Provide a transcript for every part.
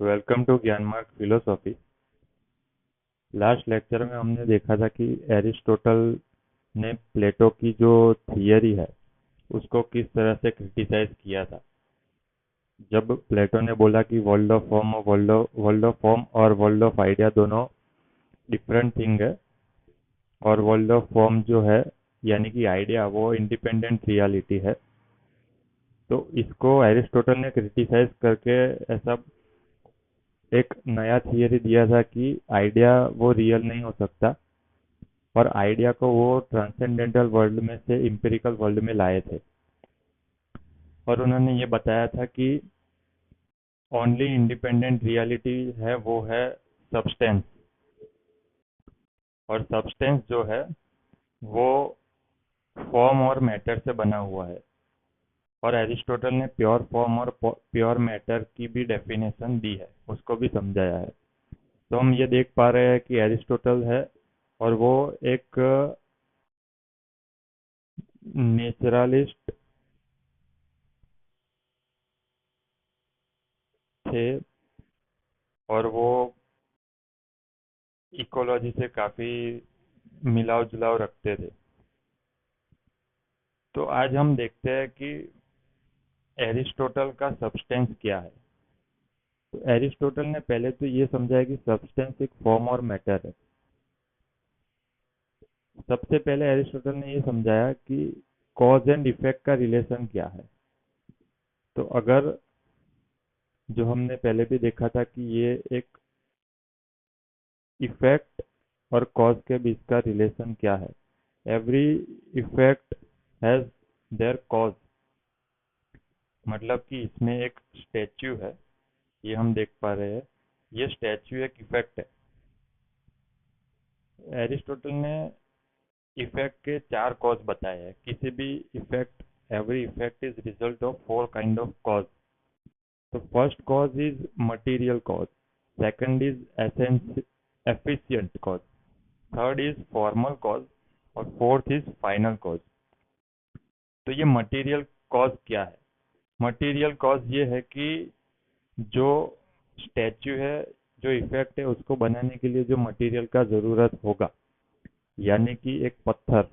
Welcome to ज्ञान मार्ग philosophy. Last lecture में हमने देखा था कि एरिस्टोटल ने प्लेटो की जो थियरी है उसको किस तरह से क्रिटिसाइज किया था। जब प्लेटो ने बोला कि वर्ल्ड ऑफ फॉर्म और वर्ल्ड ऑफ आइडिया दोनों डिफरेंट थिंग है, और वर्ल्ड ऑफ फॉर्म जो है यानी कि आइडिया वो इंडिपेंडेंट रियलिटी है, तो इसको एरिस्टोटल ने क्रिटिसाइज करके ऐसा एक नया थियरी दिया था कि आइडिया वो रियल नहीं हो सकता, और आइडिया को वो ट्रांसेंडेंटल वर्ल्ड में से इम्पेरिकल वर्ल्ड में लाए थे। और उन्होंने ये बताया था कि ओनली इंडिपेंडेंट रियलिटी है वो है सब्सटेंस, और सब्सटेंस जो है वो फॉर्म और मैटर से बना हुआ है। और एरिस्टोटल ने प्योर फॉर्म और प्योर मैटर की भी डेफिनेशन दी है, उसको भी समझाया है। तो हम ये देख पा रहे हैं कि एरिस्टोटल है और वो एक नेचुरलिस्ट थे, और वो इकोलॉजी से काफी मिलाव जुलाव रखते थे। तो आज हम देखते हैं कि एरिस्टोटल का सब्सटेंस क्या है। तो एरिस्टोटल ने पहले तो ये समझाया कि सब्सटेंस एक फॉर्म और मैटर है। सबसे पहले एरिस्टोटल ने ये समझाया कि कॉज एंड इफेक्ट का रिलेशन क्या है। तो अगर जो हमने पहले भी देखा था कि ये एक इफेक्ट और कॉज के बीच का रिलेशन क्या है। Every effect has their cause, मतलब कि इसमें एक स्टैच्यू है, ये हम देख पा रहे हैं, ये स्टैच्यू एक इफेक्ट है। एरिस्टोटल ने इफेक्ट के चार कॉज बताए हैं। किसी भी effect, every effect is result of four kind of cause. तो first cause is material cause, second is efficient cause, third is formal cause, और फोर्थ इज फाइनल कॉज। तो ये मटेरियल कॉज क्या है? मटेरियल कॉज ये है कि जो स्टैच्यू है, जो इफेक्ट है, उसको बनाने के लिए जो मटेरियल का जरूरत होगा, यानी कि एक पत्थर,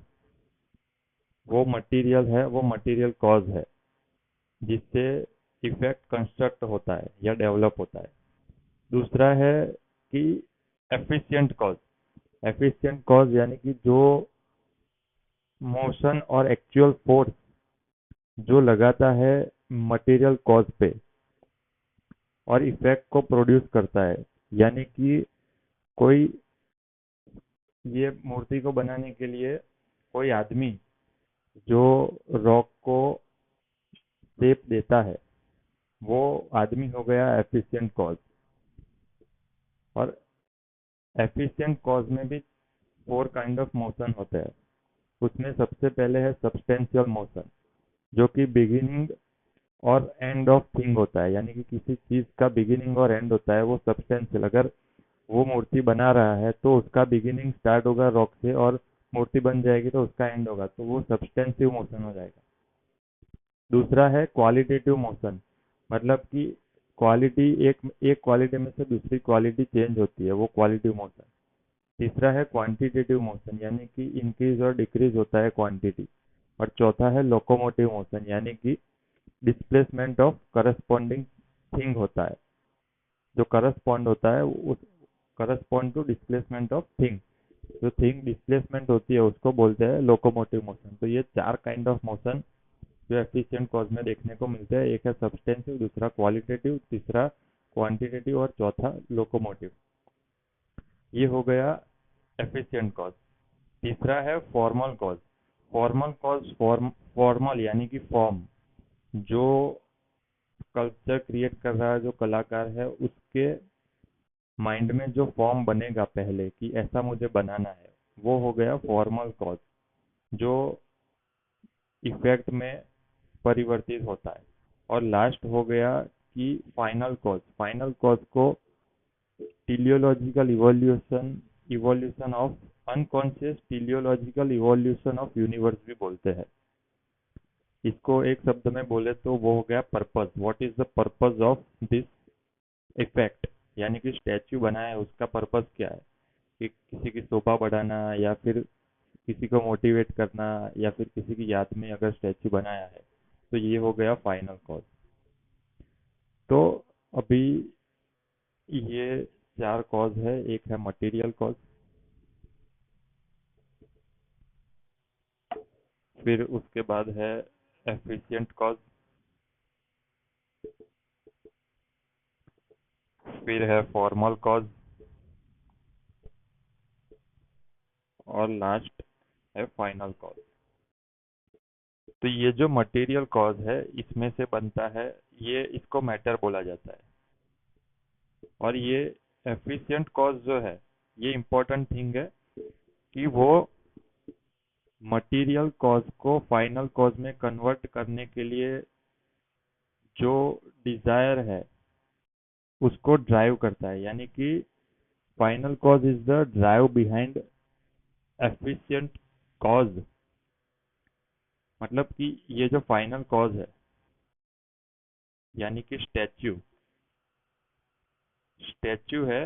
वो मटेरियल है, वो मटेरियल कॉज है जिससे इफेक्ट कंस्ट्रक्ट होता है या डेवलप होता है। दूसरा है कि एफिशिएंट कॉज। एफिशिएंट कॉज यानी कि जो मोशन और एक्चुअल फोर्स जो लगाता है मटेरियल कॉज पे और इफेक्ट को प्रोड्यूस करता है। यानी कि कोई, ये मूर्ति को बनाने के लिए कोई आदमी जो रॉक को शेप देता है, वो आदमी हो गया एफिशिएंट कॉज। और एफिशिएंट कॉज में भी फोर काइंड ऑफ मोशन होते हैं। उसमें सबसे पहले है सब्सटेंशियल मोशन, जो कि बिगिनिंग और एंड ऑफ थिंग होता है, यानी कि किसी चीज का बिगिनिंग और एंड होता है वो सब्सटेंशियल। अगर वो मूर्ति बना रहा है तो उसका बिगिनिंग स्टार्ट होगा रॉक से, और मूर्ति बन जाएगी तो उसका एंड होगा, तो वो सब्सटेंसिव मोशन हो जाएगा। दूसरा है क्वालिटेटिव मोशन, मतलब कि क्वालिटी, एक एक क्वालिटी में से दूसरी क्वालिटी चेंज होती है, वो क्वालिटिव मोशन। तीसरा है क्वांटिटेटिव मोशन, यानी कि इंक्रीज और डिक्रीज होता है क्वांटिटी। और चौथा है लोकोमोटिव मोशन, यानी कि डिस्प्लेसमेंट ऑफ करस्पॉन्डिंग थिंग होता है। जो करस्पॉन्ड होता है उस correspond to displacement of thing, जो थिंग डिस्प्लेसमेंट होती है उसको बोलते हैं लोकोमोटिव मोशन। तो ये चार काइंड ऑफ मोशन जो एफिशिएंट कॉज में देखने को मिलते हैं। एक है सब्सटेंसिव, दूसरा क्वालिटेटिव, तीसरा क्वांटिटेटिव, और चौथा लोकोमोटिव। ये हो गया एफिशिएंट कॉज। तीसरा है formal cause. Formal cause, formal यानी कि फॉर्म, जो कल्चर क्रिएट कर रहा है, जो कलाकार है, उसके माइंड में जो फॉर्म बनेगा पहले कि ऐसा मुझे बनाना है, वो हो गया फॉर्मल कॉज, जो इफेक्ट में परिवर्तित होता है। और लास्ट हो गया कि फाइनल कॉज। फाइनल कॉज को teleological evolution, evolution of unconscious, teleological evolution of universe भी बोलते हैं। इसको एक शब्द में बोले तो वो हो गया purpose. What is the purpose of this effect, यानी कि स्टैच्यू बनाया है उसका पर्पस क्या है, कि किसी की शोभा बढ़ाना या फिर किसी को मोटिवेट करना या फिर किसी की याद में अगर स्टैच्यू बनाया है, तो ये हो गया फाइनल कॉज। तो अभी ये चार कॉज है। एक है मटेरियल कॉज, फिर उसके बाद है एफिशिएंट कॉज, फिर है फॉर्मल कॉज, और लास्ट है फाइनल कॉज। तो ये जो मटेरियल कॉज है इसमें से बनता है, ये इसको मैटर बोला जाता है। और ये एफिशिएंट कॉज जो है, ये इम्पोर्टेंट थिंग है कि वो मटेरियल कॉज को फाइनल कॉज में कन्वर्ट करने के लिए जो डिजायर है उसको ड्राइव करता है, यानी कि final cause is the drive behind efficient cause. मतलब कि ये जो फाइनल कॉज है, यानी कि स्टैच्यू स्टैच्यू है,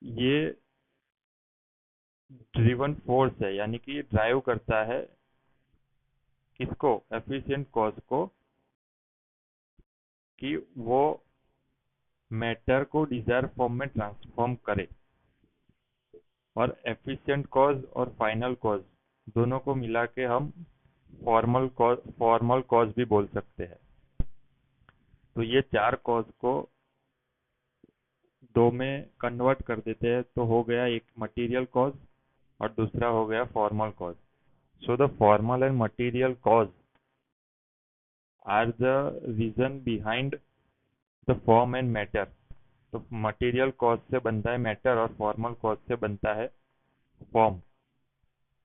ये ड्रिवन फोर्स है, यानी कि ड्राइव करता है किसको, एफिशिएंट कॉज को, कि वो मैटर को डिजायर फॉर्म में ट्रांसफॉर्म करे। और एफिशिएंट कॉज और फाइनल कॉज दोनों को मिला के हम फॉर्मल कॉज भी बोल सकते हैं। तो ये चार कॉज को दो में कन्वर्ट कर देते हैं, तो हो गया एक मटेरियल कॉज और दूसरा हो गया formal cause. So the formal and material cause are the reason behind the form and matter. तो मटेरियल कॉज से बनता है मैटर और फॉर्मल कॉज से बनता है फॉर्म,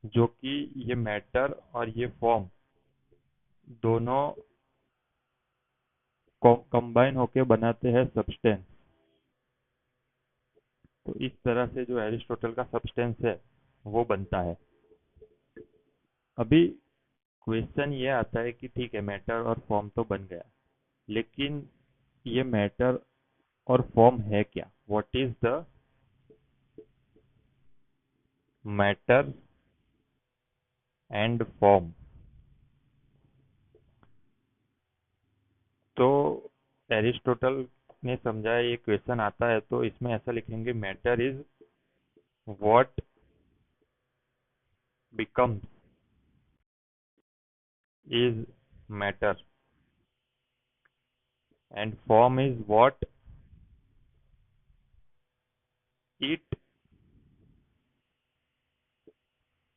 जो कि ये मैटर और ये फॉर्म दोनों कंबाइन होके बनाते हैं सब्सटेंस। तो इस तरह से जो एरिस्टोटल का सब्सटेंस है वो बनता है। अभी क्वेश्चन ये आता है कि ठीक है, मैटर और फॉर्म तो बन गया, लेकिन ये मैटर और फॉर्म है क्या? What is the matter and form? तो एरिस्टोटल ने समझाया, ये क्वेश्चन आता है तो इसमें ऐसा लिखेंगे, matter is what becomes is matter, and form is what it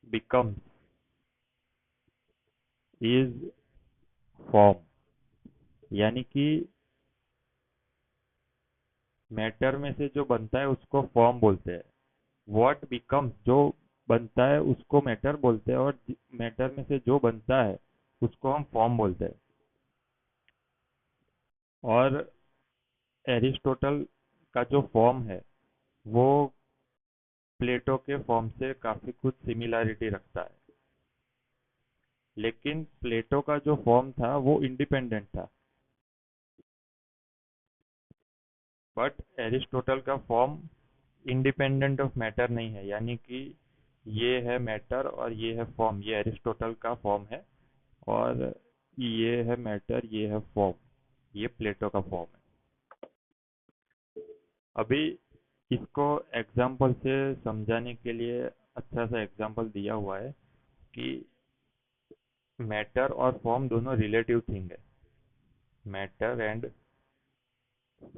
becomes is form. यानी कि मैटर में से जो बनता है उसको फॉर्म बोलते हैं, व्हाट बिकम्स जो बनता है उसको मैटर बोलते हैं, और मैटर में से जो बनता है उसको हम फॉर्म बोलते हैं। और एरिस्टोटल का जो फॉर्म है वो प्लेटो के फॉर्म से काफी कुछ सिमिलैरिटी रखता है, लेकिन प्लेटो का जो फॉर्म था वो इंडिपेंडेंट था, बट एरिस्टोटल का फॉर्म इंडिपेंडेंट ऑफ मैटर नहीं है। यानी कि ये है मैटर और ये है फॉर्म, ये एरिस्टोटल का फॉर्म है, और ये है मैटर, ये है फॉर्म, ये प्लेटो का फॉर्म है। अभी इसको एग्जाम्पल से समझाने के लिए अच्छा सा एग्जाम्पल दिया हुआ है कि मैटर और फॉर्म दोनों रिलेटिव थिंग है। Matter and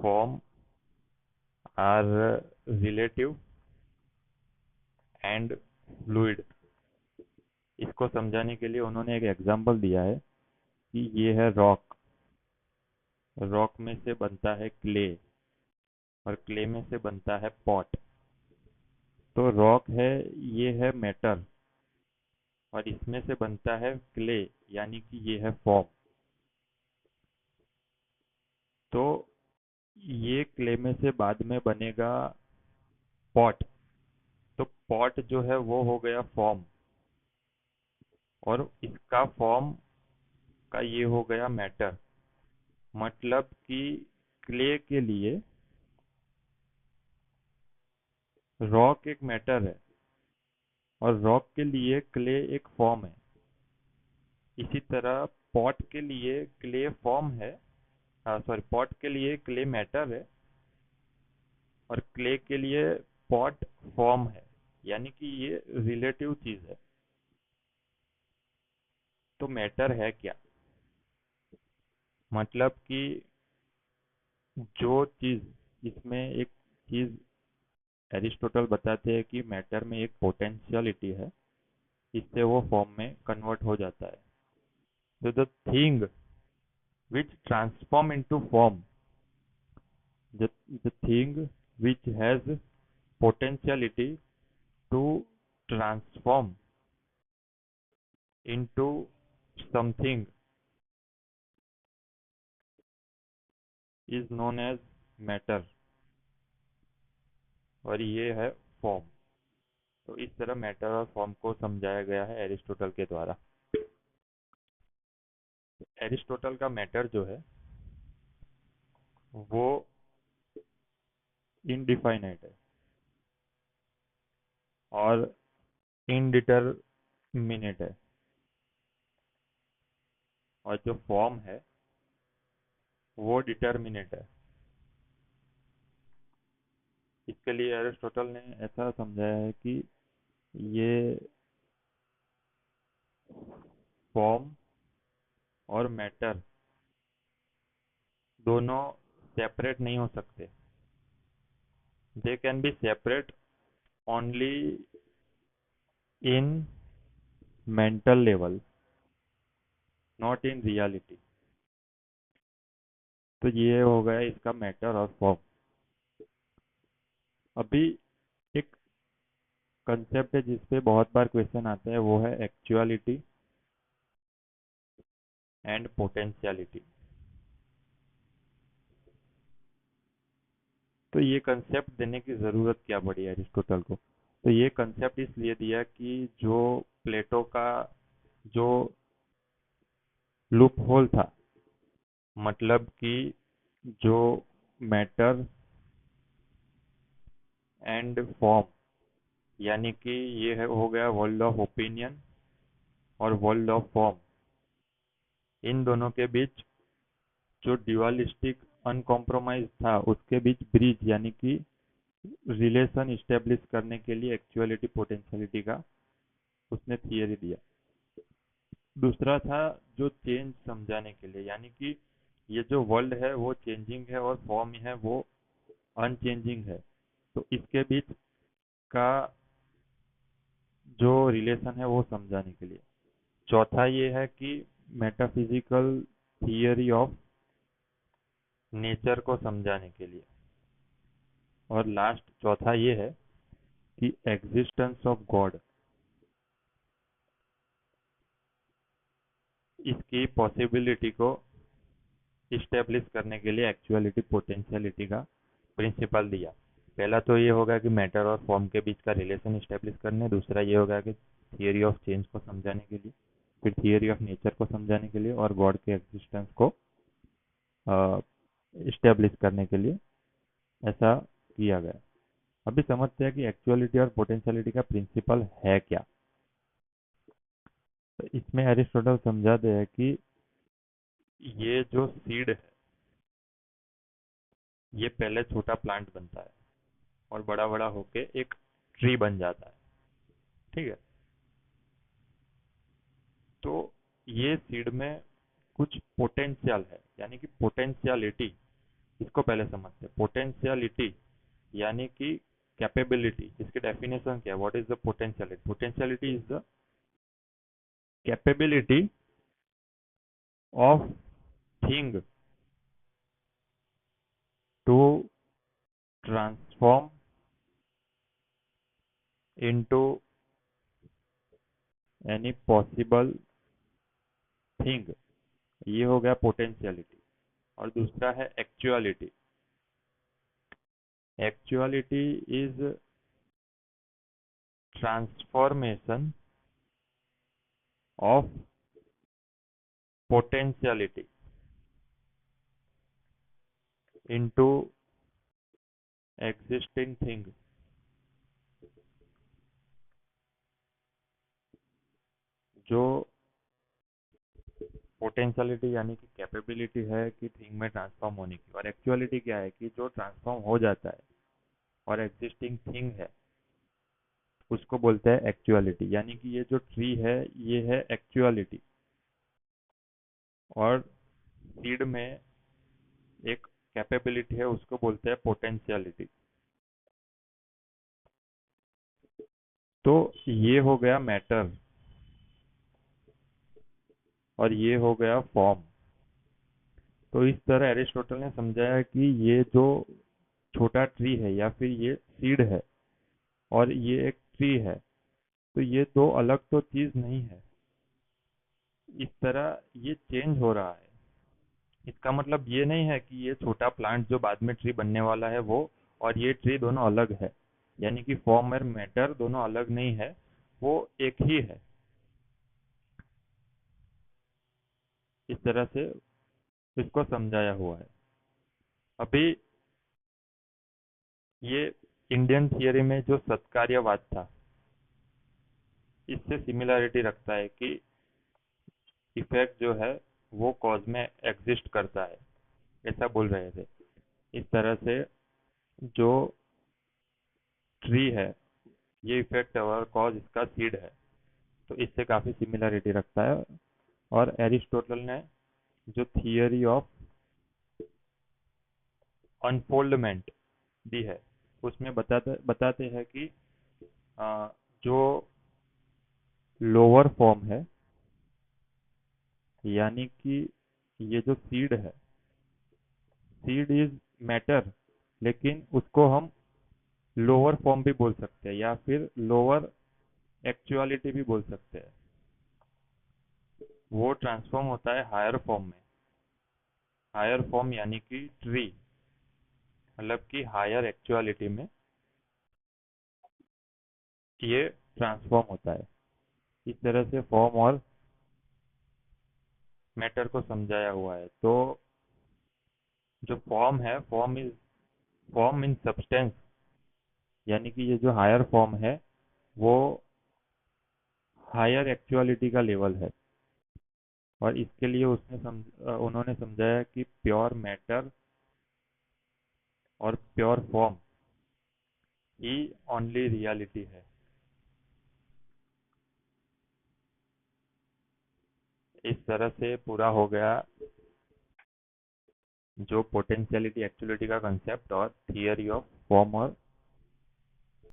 form are relative and fluid. इसको समझाने के लिए उन्होंने एक एग्जाम्पल दिया है कि ये है रॉक, रॉक में से बनता है क्ले, और क्ले में से बनता है पॉट। तो रॉक है, ये है मैटर, और इसमें से बनता है क्ले, यानी कि ये है फॉर्म। तो ये क्ले में से बाद में बनेगा पॉट, तो पॉट जो है वो हो गया फॉर्म, और इसका फॉर्म का ये हो गया मैटर। मतलब कि क्ले के लिए रॉक एक मैटर है और रॉक के लिए क्ले एक फॉर्म है। इसी तरह पॉट के लिए क्ले फॉर्म है, सॉरी, पॉट के लिए क्ले मैटर है और क्ले के लिए पॉट फॉर्म है। यानी कि ये रिलेटिव चीज है। तो मैटर है क्या? मतलब कि जो चीज इसमें एक चीज, एरिस्टोटल बताते हैं कि मैटर में एक पोटेंशियलिटी है, इससे वो फॉर्म में कन्वर्ट हो जाता है। तो the thing which transform into form, the thing which has potentiality to transform into something is known as matter, और ये है फॉर्म। तो इस तरह मैटर और फॉर्म को समझाया गया है एरिस्टोटल के द्वारा। एरिस्टोटल का मैटर जो है वो इनडिफाइनाइट है और इनडिटरमिनेट है, और जो फॉर्म है वो डिटरमिनेट है। इसके लिए एरिस्टोटल ने ऐसा समझाया है कि ये फॉर्म और मैटर दोनों सेपरेट नहीं हो सकते। They can be separate only in mental level, not in reality. तो ये हो गया इसका मैटर और फॉर्म। अभी एक कंसेप्ट है जिसपे बहुत बार क्वेश्चन आता है, वो है एक्चुअलिटी एंड पोटेंशियलिटी। तो ये कंसेप्ट देने की ज़रूरत क्या पड़ी एरिस्टोटल को? तो ये कंसेप्ट इसलिए दिया कि जो प्लेटो का जो लूप होल था, मतलब कि जो मैटर एंड फॉर्म, यानी कि ये हो गया वर्ल्ड ऑफ ओपिनियन और वर्ल्ड ऑफ फॉर्म, इन दोनों के बीच जो ड्यूअलिस्टिक अनकॉम्प्रोमाइज था उसके बीच ब्रिज, यानी कि रिलेशन इस्टेब्लिश करने के लिए एक्चुअलिटी पोटेंशियलिटी का उसने थियरी दिया। दूसरा था जो चेंज समझाने के लिए, यानी कि ये जो वर्ल्ड है वो चेंजिंग है और फॉर्म है वो अनचेंजिंग है। तो इसके बीच का जो रिलेशन है वो समझाने के लिए। चौथा ये है कि मेटाफिजिकल थियरी ऑफ नेचर को समझाने के लिए। और लास्ट चौथा ये है कि एग्जिस्टेंस ऑफ गॉड, इसकी पॉसिबिलिटी को इस्टेब्लिश करने के लिए एक्चुअलिटी पोटेंशियलिटी का प्रिंसिपल दिया। पहला तो ये होगा कि मैटर और फॉर्म के बीच का रिलेशन इस्टेब्लिश करने, दूसरा ये होगा कि थियरी ऑफ चेंज को समझाने के लिए, फिर थियरी ऑफ नेचर को समझाने के लिए, और गॉड के एग्जिस्टेंस को इस्टेब्लिश करने के लिए ऐसा किया गया। अभी समझते हैं कि एक्चुअलिटी और पोटेंशियलिटी का प्रिंसिपल है क्या। तो इसमें एरिस्टोटल समझाते हैं कि ये जो सीड है ये पहले छोटा प्लांट बनता है और बड़ा बड़ा होके एक ट्री बन जाता है। ठीक है? तो ये सीड में कुछ पोटेंशियल है, यानी कि पोटेंशियलिटी। इसको पहले समझते हैं। पोटेंशियलिटी यानी कि कैपेबिलिटी। इसकी डेफिनेशन क्या है? What is the potentiality? Potentiality is the capability of thing to transform into any possible thing. ये हो गया पोटेंशियलिटी। और दूसरा है actuality. Actuality is transformation of potentiality into existing thing। जो पोटेंशियलिटी यानी कि कैपेबिलिटी है कि थिंग में ट्रांसफॉर्म होने की, और एक्चुअलिटी क्या है कि जो ट्रांसफॉर्म हो जाता है और एग्जिस्टिंग थिंग है उसको बोलते हैं एक्चुअलिटी। यानी कि ये जो ट्री है ये है एक्चुअलिटी, और सीड में एक कैपेबिलिटी है उसको बोलते हैं पोटेंशियलिटी। तो ये हो गया मैटर और ये हो गया फॉर्म। तो इस तरह एरिस्टोटल ने समझाया कि ये जो छोटा ट्री है या फिर ये सीड है और ये एक ट्री है, तो ये दो अलग तो चीज नहीं है। इस तरह ये चेंज हो रहा है। इसका मतलब ये नहीं है कि ये छोटा प्लांट जो बाद में ट्री बनने वाला है वो और ये ट्री दोनों अलग है। यानी कि फॉर्म और मैटर दोनों अलग नहीं है, वो एक ही है। इस तरह से इसको समझाया हुआ है। अभी ये इंडियन थियरी में जो सत्कार्यवाद था इससे सिमिलरिटी रखता है कि इफेक्ट जो है वो कॉज में एग्जिस्ट करता है, ऐसा बोल रहे थे। इस तरह से जो ट्री है ये इफेक्ट और कॉज इसका सीड है, तो इससे काफी सिमिलरिटी रखता है। और एरिस्टोटल ने जो थियरी ऑफ अनफोल्डमेंट दी है उसमें बताते बताते हैं कि जो लोअर फॉर्म है यानी कि ये जो सीड है, सीड इज मैटर, लेकिन उसको हम लोअर फॉर्म भी बोल सकते हैं या फिर लोअर एक्चुअलिटी भी बोल सकते हैं। वो ट्रांसफॉर्म होता है हायर फॉर्म में। हायर फॉर्म यानी कि ट्री, मतलब कि हायर एक्चुअलिटी में ये ट्रांसफॉर्म होता है। इस तरह से फॉर्म और मैटर को समझाया हुआ है। तो जो फॉर्म है, फॉर्म इन सब्सटेंस, यानी कि ये जो हायर फॉर्म है वो हायर एक्चुअलिटी का लेवल है। और इसके लिए उन्होंने समझाया कि प्योर मैटर और प्योर फॉर्म ही ओनली रियलिटी है। इस तरह से पूरा हो गया जो पोटेंशियलिटी एक्चुअलिटी का कंसेप्ट और थियरी ऑफ फॉर्म और